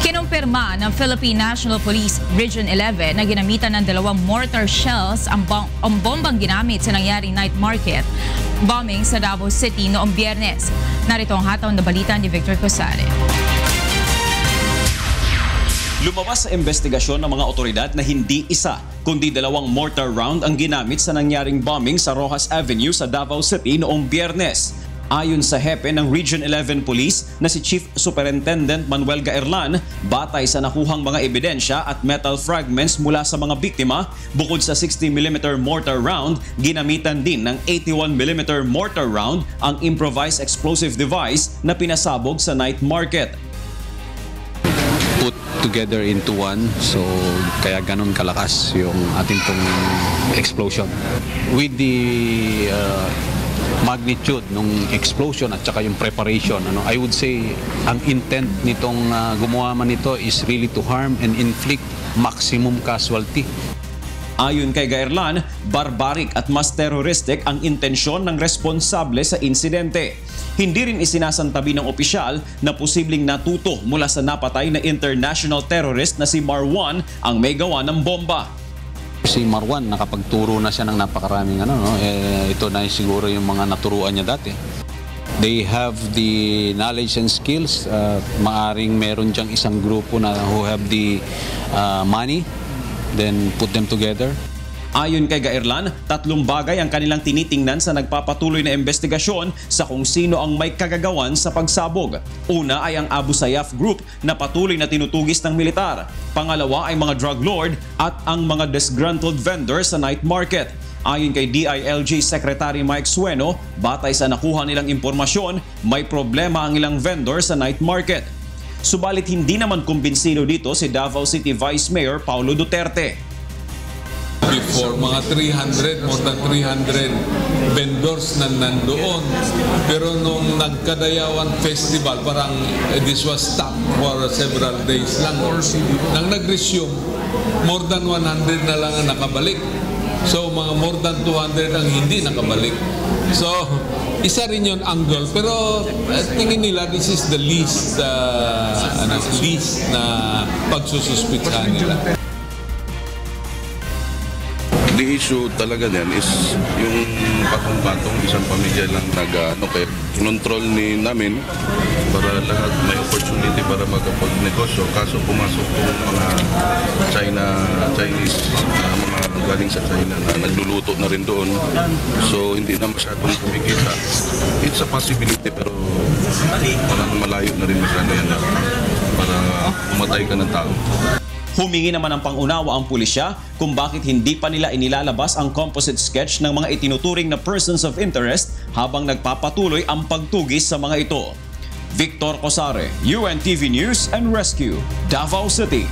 Kinumpirma ng Philippine National Police Region 11 na ginamitan ng 2 mortar shells ang bombang ginamit sa nangyaring night market bombing sa Davao City noong Biyernes. Narito ang hataw na balita ni Victor Cosare. Lumabas sa investigasyon ng mga otoridad na hindi isa, kundi 2 mortar round ang ginamit sa nangyaring bombing sa Rojas Avenue sa Davao City noong Biyernes. Ayon sa hepe ng Region 11 Police na si Chief Superintendent Manuel Gaerlan, batay sa nakuhang mga ebidensya at metal fragments mula sa mga biktima, bukod sa 60mm mortar round, ginamitan din ng 81mm mortar round ang improvised explosive device na pinasabog sa night market. Put together into one, so kaya ganun kalakas yung ating pong explosion. With the magnitude ng explosion at saka yung preparation, I would say ang intent nitong gumawa man nito is really to harm and inflict maximum casualty. Ayon kay Gaerlan, barbaric at mas terroristic ang intensyon ng responsable sa insidente. Hindi rin isinasantabi ng opisyal na posibleng natuto mula sa napatay na international terrorist na si Marwan ang may gawa ng bomba. Si Marwan, nakapagturo na siya ng napakaraming ito na siguro yung mga naturuan niya dati. They have the knowledge and skills. Maaring meron diyang isang grupo na who have the money, then put them together. Ayon kay Gaerlan, 3 bagay ang kanilang tinitingnan sa nagpapatuloy na investigasyon sa kung sino ang may kagagawan sa pagsabog. Una ay ang Abu Sayyaf Group na patuloy na tinutugis ng militar. Pangalawa ay mga drug lord at ang mga disgruntled vendor sa night market. Ayon kay DILG Secretary Mike Sueno, batay sa nakuha nilang impormasyon, may problema ang ilang vendor sa night market. Subalit hindi naman kumbinsido dito si Davao City Vice Mayor Paulo Duterte. Before, mga 300, more than 300 vendors na nandoon. Pero nung nagkadayawan festival, parang this was stopped for several days lang. Nang nag-resume, more than 100 na lang ang nakabalik. So, mga more than 200 ang hindi nakabalik. So, isa rin yun angle. Pero tingin nila, this is the least na pagsususpitsahan nila. The issue talaga din is yung patong-patong isang pamilya lang kinontrol namin para lahat may opportunity para magkapag-negosyo. Kaso pumasok yung mga Chinese, mga galing sa China na nagluluto na rin doon. So hindi na masyadong kumikita. It's a possibility pero parang malayo na rin masyado yan para umatay ka ng tao. Humingi naman ng pangunawa ang pulisya kung bakit hindi pa nila inilalabas ang composite sketch ng mga itinuturing na persons of interest habang nagpapatuloy ang pagtugis sa mga ito. Victor Cosare, UNTV News and Rescue, Davao City.